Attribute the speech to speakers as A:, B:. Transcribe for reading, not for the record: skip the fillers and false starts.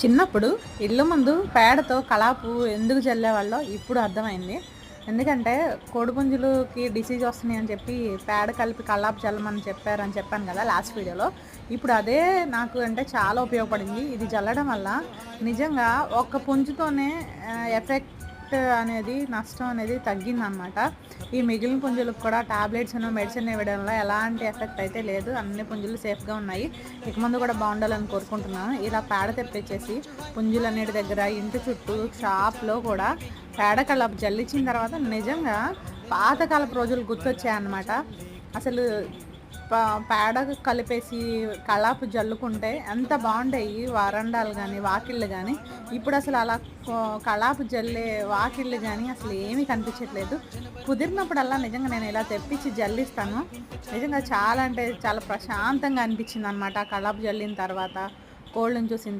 A: చిన్నప్పుడు ఇళ్ళ ముందు పేడతో కలాపు ఎందుకు చల్లేవాళ్ళో ఇప్పుడు అర్థమైంది. ఎందుకంటే కోడిపుంజులకి డిసీజ్ వస్తున్నాయి అని చెప్పి పేడ కలిపి కల్లాపు చల్లమని చెప్పారని చెప్పాను కదా లాస్ట్ వీడియోలో. ఇప్పుడు అదే నాకు అంటే చాలా ఉపయోగపడింది. ఇది చల్లడం వల్ల నిజంగా ఒక్క పుంజుతోనే ఎఫెక్ట్ అనేది నష్టం అనేది తగ్గిందనమాట. ఈ మిగిలిన పుంజులకు కూడా టాబ్లెట్స్ మెడిసిన్ ఇవ్వడం వల్ల ఎలాంటి ఎఫెక్ట్ అయితే లేదు. అన్ని పుంజులు సేఫ్గా ఉన్నాయి. ఇక ముందు కూడా బాగుండాలని కోరుకుంటున్నాను. ఇలా పేడ తెప్పించేసి పుంజులు అన్నిటి దగ్గర ఇంటి చుట్టూ షాప్లో కూడా పేడ కల్లాపు జల్లించిన తర్వాత నిజంగా పాతకాలపు రోజులు గుర్తొచ్చాయన్నమాట. అసలు పేడ కలిపేసి కల్లాపు జల్లుకుంటే ఎంత బాగుంటాయి వరండాలు కానీ వాకిళ్ళు కానీ. ఇప్పుడు అసలు అలా కల్లాపు జల్లే వాకిళ్ళు కానీ అసలు ఏమీ కనిపించట్లేదు. కుదిరినప్పుడల్లా నిజంగా నేను ఇలా తెప్పించి జల్లిస్తాను. నిజంగా చాలా అంటే చాలా ప్రశాంతంగా అనిపించింది అనమాట కల్లాపు జల్లిన తర్వాత, కోళ్ళని చూసిన